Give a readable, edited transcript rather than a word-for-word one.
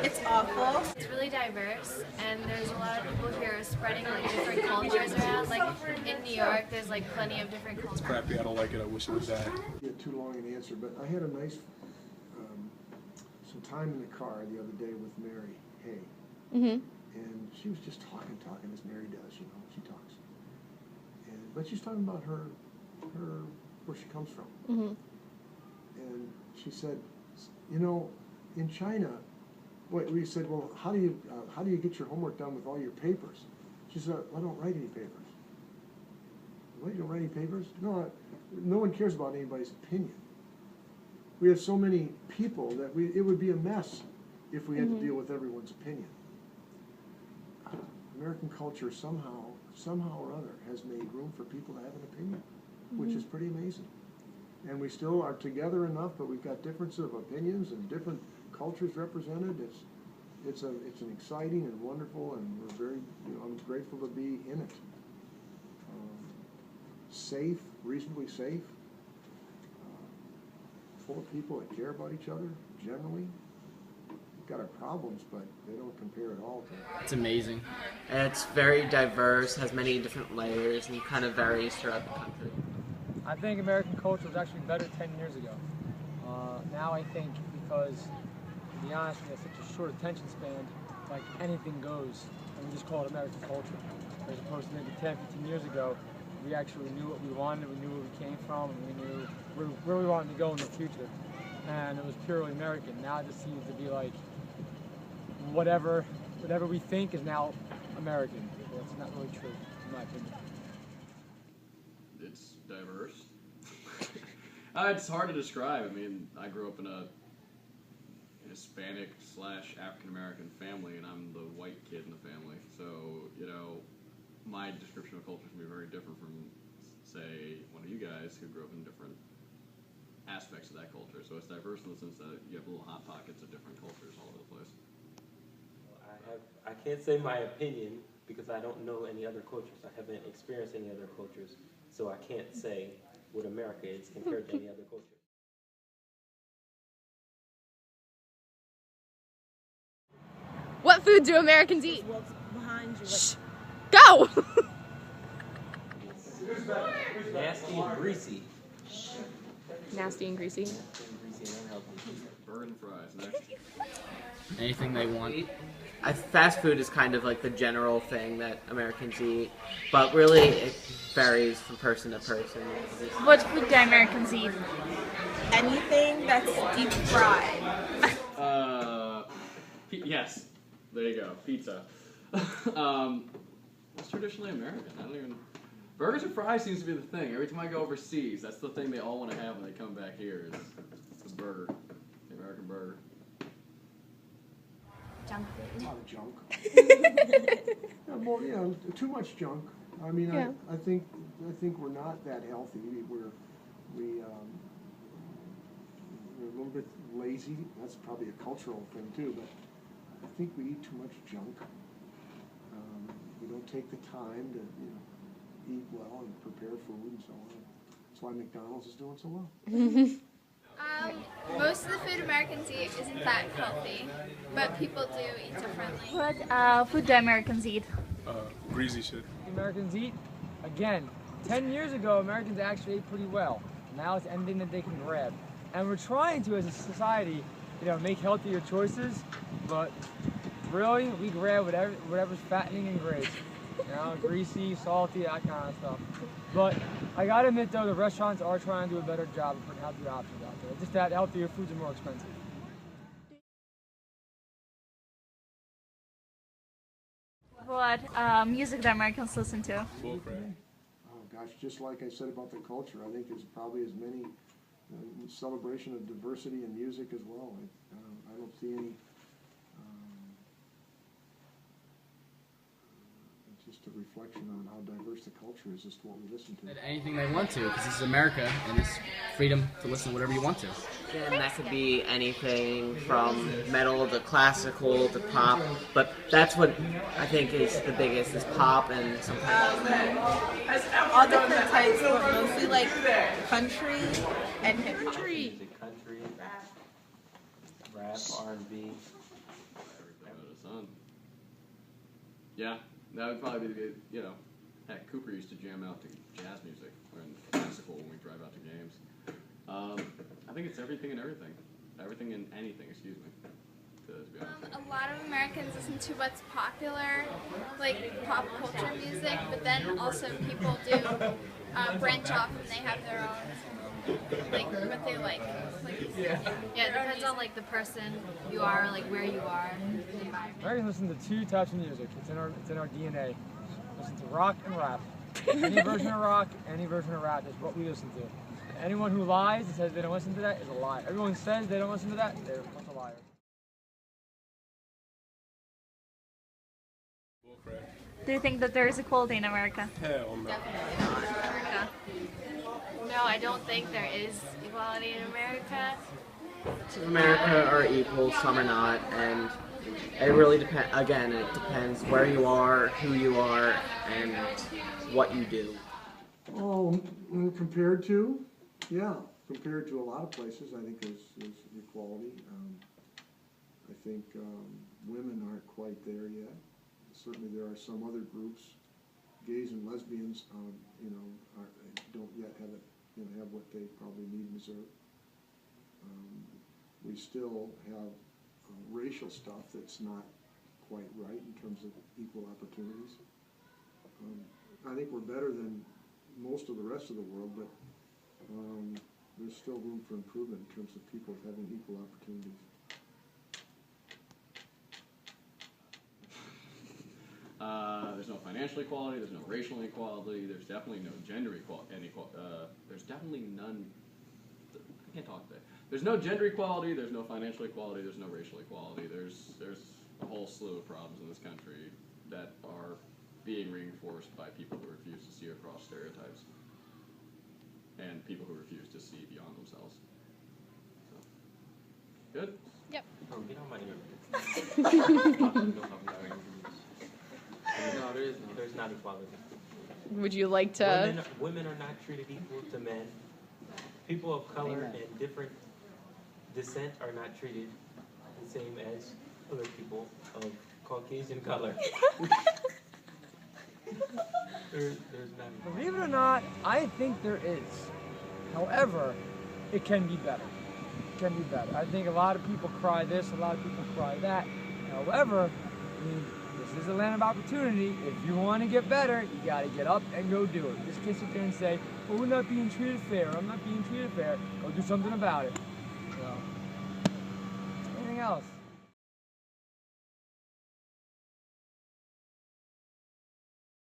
It's awful. It's really diverse, and there's a lot of people here spreading like different cultures around. Like in New York, there's like plenty of different cultures. It's crappy. I don't like it. I wish it was that. Too long an answer, but I had a nice some time in the car the other day with Mary Hay, and she was just talking as Mary does. You know, she talks, but she's talking about her where she comes from, and she said, you know, in China. We said, well, how do you get your homework done with all your papers? She said, I don't write any papers. What, you don't write any papers? No, no one cares about anybody's opinion. We have so many people that it would be a mess if we had to deal with everyone's opinion. American culture somehow or other has made room for people to have an opinion, which is pretty amazing. And we still are together enough, but we've got differences of opinions and different cultures represented. It's an exciting and wonderful, and we're very, I'm grateful to be in it. Safe, reasonably safe, full of people that care about each other generally. We've got our problems, but they don't compare at all to It's amazing. It's very diverse, has many different layers, and kind of varies throughout the country. I think American culture was actually better 10 years ago. Now I think because, to be honest, we have such a short attention span, like anything goes, and we just call it American culture. As opposed to maybe 10, 15 years ago, we actually knew what we wanted, we knew where we came from, and we knew where we wanted to go in the future. And it was purely American. Now it just seems to be like whatever we think is now American. Well, it's not really true, in my opinion. It's diverse. It's hard to describe. I mean, I grew up in a Hispanic / African American family, and I'm the white kid in the family. So, my description of culture is going to be very different from, say, one of you guys who grew up in different aspects of that culture. So it's diverse in the sense that you have little hot pockets of different cultures all over the place. I can't say my opinion because I don't know any other cultures. I haven't experienced any other cultures, so I can't say what America is compared to any other culture. What food do Americans eat? What's behind you? Shh. Go! Nasty and greasy. Nasty and greasy. Greasy and unhealthy. Burger and fries. Next. Anything they want. Fast food is kind of like the general thing that Americans eat, but really it varies from person to person. What food do Americans eat? Anything that's deep fried. Yes. There you go. Pizza. What's traditionally American? I don't even... Burgers and fries seems to be the thing. Every time I go overseas, that's the thing they all want to have when they come back here is the burger. The American burger. Junk a food. lot of junk. Well, too much junk. I mean, I think we're not that healthy. We're a little bit lazy. That's probably a cultural thing too, but I think we eat too much junk. We don't take the time to, eat well and prepare food and so on. That's why McDonald's is doing so well. Most of the food Americans eat isn't that healthy, but people do eat differently. What food do Americans eat? Greasy shit. Americans eat, again, 10 years ago, Americans actually ate pretty well. Now it's anything that they can grab. And we're trying to, as a society, make healthier choices, but really, we grab whatever's fattening and great. Greasy, salty, that kind of stuff. But I gotta admit though, the restaurants are trying to do a better job of putting healthier options out there. Just that healthier foods are more expensive. What music do Americans listen to? Oh gosh, just like I said about the culture, I think there's probably as many celebration of diversity in music as well. I don't see any. Just a reflection on how diverse the culture is, just what we listen to. Anything they want to, because this is America, and it's freedom to listen to whatever you want to. And that could be anything from metal to classical to pop, but that's what I think is the biggest, is pop and sometimes All different types, but mostly like country and hip hop. Country, rap, R&B. Yeah, that would probably be the, you know, heck, Cooper used to jam out to jazz music and classical when we drive out to games. I think it's everything and everything. Everything and anything, excuse me. To be honest. A lot of Americans listen to what's popular, like pop culture music, but then also people do branch off and they have their own, like what they like. Yeah, it depends on like the person you are, like where you are, the environment. Americans listen to two types of music. It's in our DNA. Listen to rock and rap. Any version of rock, any version of rap is what we listen to. Anyone who lies and says they don't listen to that is a liar. Everyone says they don't listen to that, they're a bunch of liars. Do you think that there is equality in America? Hell no. Definitely not in America. No, I don't think there is equality in America. Some of America are equal, some are not, and it really depends. Again, it depends where you are, who you are, and what you do. Oh, compared to? Yeah, compared to a lot of places, I think there's equality. I think women aren't quite there yet. Certainly there are some other groups, gays and lesbians, don't yet have what they probably need and deserve. We still have racial stuff that's not quite right in terms of equal opportunities. I think we're better than most of the rest of the world, but there's still room for improvement in terms of people having equal opportunities. There's no financial equality, there's no racial inequality, there's definitely no gender equality, there's definitely none, I can't talk today. There's no gender equality, there's no financial equality, there's no racial equality, there's a whole slew of problems in this country that are being reinforced by people who refuse to see across stereotypes and people who refuse to see beyond themselves. So, good? Yep. Oh, get on my ear. No, there's not equality. Would you like to? Women are not treated equal to men. People of color and different descent are not treated the same as other people of Caucasian color. there's not. Believe it or not, I think there is. However, it can be better. It can be better. I think a lot of people cry this, a lot of people cry that. However, I mean, this is a land of opportunity. If you want to get better, you got to get up and go do it. Just can't sit there and say, well, we're not being treated fair. I'm not being treated fair. Go do something about it. Anything else?